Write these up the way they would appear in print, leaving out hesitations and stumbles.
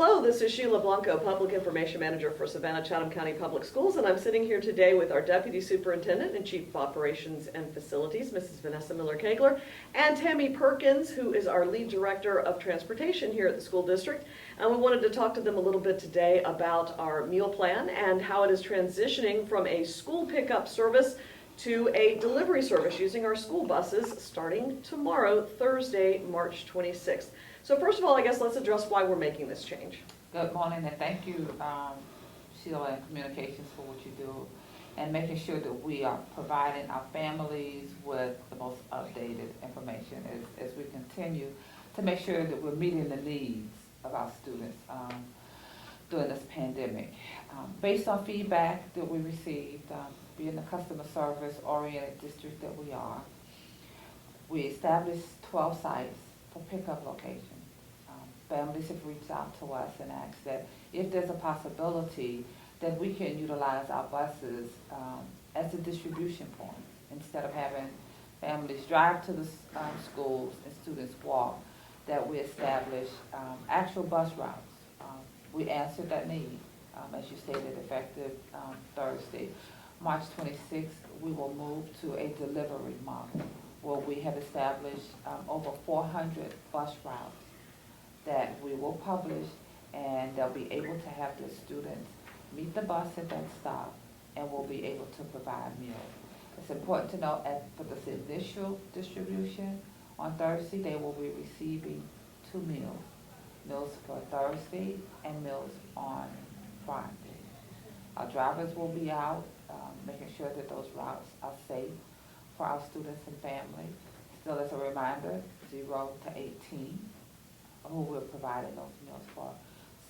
Hello, this is Sheila Blanco, Public Information Manager for Savannah-Chatham County Public Schools, and I'm sitting here today with our Deputy Superintendent and Chief of Operations and Facilities, Mrs. Vanessa Miller-Kegler, and Tammy Perkins, who is our Lead Director of Transportation here at the school district. And we wanted to talk to them a little bit today about our meal plan and how it is transitioning from a school pickup service to a delivery service using our school buses starting tomorrow, Thursday, March 26th. So first of all, I guess let's address why we're making this change. Good morning, and thank you, Sheila, and Communications for what you do, and making sure that we are providing our families with the most updated information as we continue to make sure that we're meeting the needs of our students during this pandemic. Based on feedback that we received, being the customer service-oriented district that we are, we established 12 sites for pickup locations. Families have reached out to us and asked that if there's a possibility that we can utilize our buses as a distribution point instead of having families drive to the schools and students walk, that we establish actual bus routes. We answered that need. As you stated, effective Thursday, March 26th, we will move to a delivery model where we have established over 400 bus routes that we will publish, and they'll be able to have the students meet the bus at that stop, and we'll be able to provide meals. It's important to know for this initial distribution on Thursday, they will be receiving 2 meals. Meals for Thursday and meals on Friday. Our drivers will be out, making sure that those routes are safe for our students and families. Still as a reminder, 0 to 18. Who we're providing those meals for.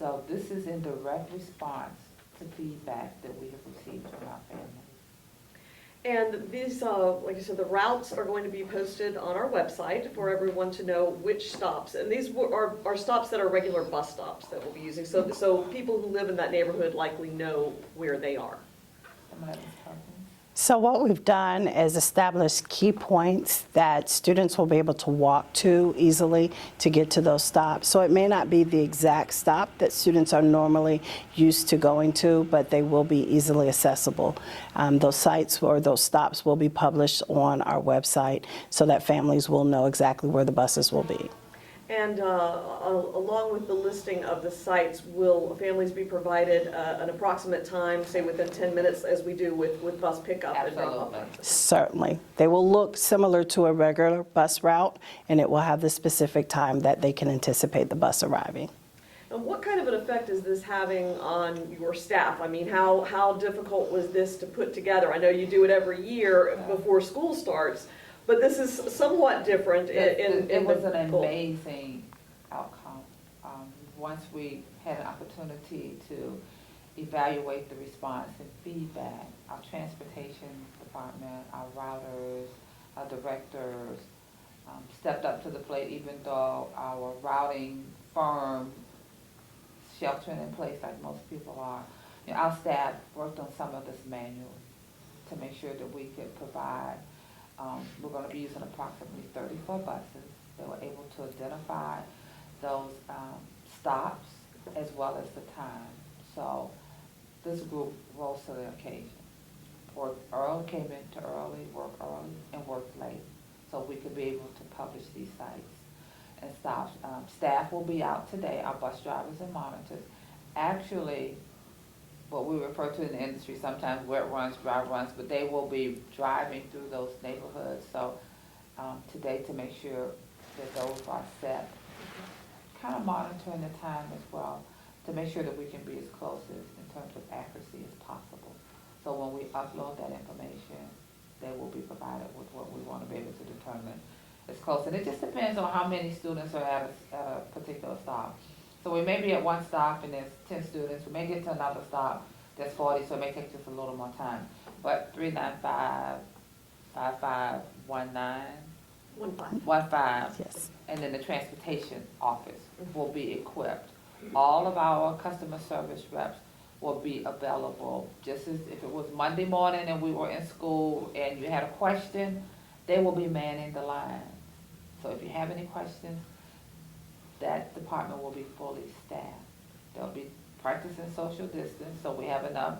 So this is in direct response to feedback that we have received from our families. And these, like I said, the routes are going to be posted on our website for everyone to know which stops. And these are stops that are regular bus stops that we'll be using. So people who live in that neighborhood likely know where they are. So what we've done is establish key points that students will be able to walk to easily to get to those stops. So it may not be the exact stop that students are normally used to going to, but they will be easily accessible. Those sites or those stops will be published on our website so that families will know exactly where the buses will be. And along with the listing of the sites, will families be provided an approximate time, say within 10 minutes, as we do with bus pickup? Absolutely. And Certainly. They will look similar to a regular bus route, and it will have the specific time that they can anticipate the bus arriving. And what kind of an effect is this having on your staff? I mean, how difficult was this to put together? I know you do it every year before school starts, but this is somewhat different. It was an amazing outcome. Once we had an opportunity to evaluate the response and feedback, our transportation department, our routers, our directors stepped up to the plate, even though our routing firm sheltering in place like most people are. You know, our staff worked on some of this manual to make sure that we could provide. We're going to be using approximately 34 buses. They were able to identify those stops as well as the time. So this group rose to the occasion. Worked early, came into early, worked early, and worked late. So we could be able to publish these sites and stops. Staff will be out today, our bus drivers and monitors. Actually, what we refer to in the industry sometimes wet runs, dry runs, but they will be driving through those neighborhoods. So today to make sure that those are set, kind of monitoring the time as well to make sure that we can be as close as in terms of accuracy as possible. So when we upload that information, they will be provided with what we want to be able to determine as close. And it just depends on how many students are at a particular stop. So we may be at one stop and there's 10 students. We may get to another stop, there's 40, so it may take just a little more time. But 395-5519-15, Yes. and then the transportation office will be equipped. All of our customer service reps will be available, just as if it was Monday morning and we were in school and you had a question, they will be manning the line. So if you have any questions, that department will be fully staffed They'll be practicing social distance, so we have enough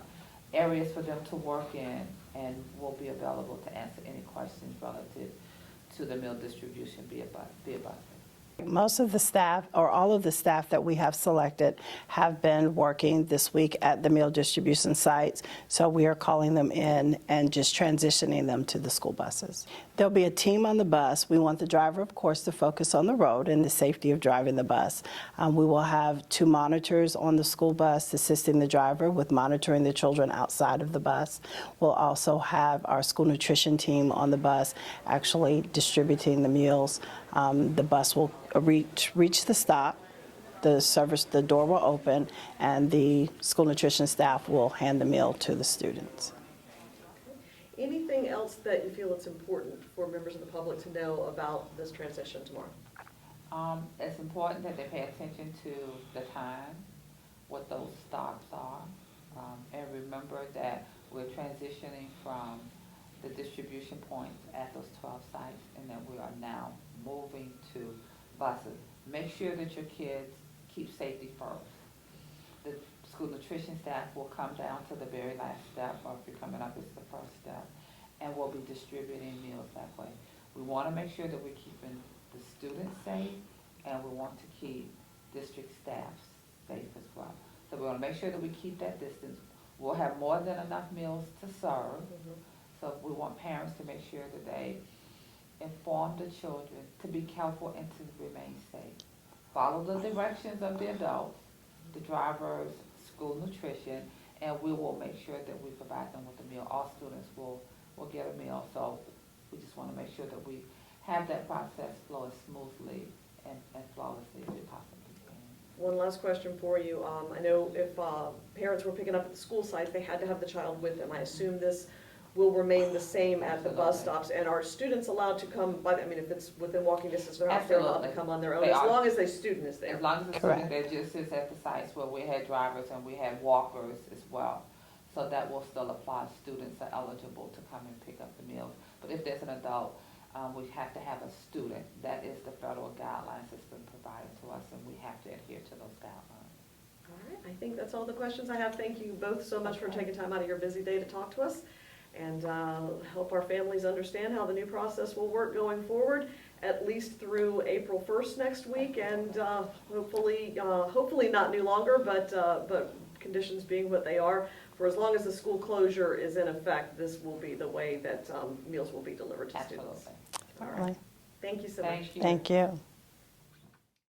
areas for them to work in, and we'll be available to answer any questions relative to the meal distribution via bus. Most of the staff, or all of the staff that we have selected, have been working this week at the meal distribution sites, so we are calling them in and just transitioning them to the school buses. There'll be a team on the bus. We want the driver, of course, to focus on the road and the safety of driving the bus. We will have 2 monitors on the school bus assisting the driver with monitoring the children outside of the bus. We'll also have our school nutrition team on the bus actually distributing the meals. The bus will reach the stop, the door will open, and the school nutrition staff will hand the meal to the students. Anything else that you feel it's important for members of the public to know about this transition tomorrow? It's important that they pay attention to the time, what those stops are, and remember that we're transitioning from the distribution points at those 12 sites, and that we are now moving to buses. Make sure that your kids keep safety first. The school nutrition staff will come down to the very last step, or if you're coming up, it's the first step, and we'll be distributing meals that way. We want to make sure that we're keeping the students safe, and we want to keep district staff safe as well. So we want to make sure that we keep that distance. We'll have more than enough meals to serve, so we want parents to make sure that they inform the children to be careful and to remain safe. Follow the directions of the adults, the drivers, school nutrition, and we will make sure that we provide them with a meal. All students will get a meal, so we just want to make sure that we have that process flow as smoothly and flawlessly as we possibly can. One last question for you. I know if parents were picking up at the school sites, they had to have the child with them. I assume this will remain the same at the bus stops, and are students allowed to come by, I mean, if it's within walking distance, they're allowed to Absolutely. come on their own, They as are. long as the student is there. As long as the Correct. student, there just is at the sites where we had drivers and we had walkers as well. So that will still apply. Students are eligible to come and pick up the meals. But if there's an adult, we have to have a student. That is the federal guidelines that's been provided to us, and we have to adhere to those guidelines. All right, I think that's all the questions I have. Thank you both so much for taking time out of your busy day to talk to us, and help our families understand how the new process will work going forward, at least through April 1st next week, and hopefully not any longer, but conditions being what they are, for as long as the school closure is in effect, this will be the way that meals will be delivered to students. Absolutely. All right. Thank you so much. Thank you. Thank you.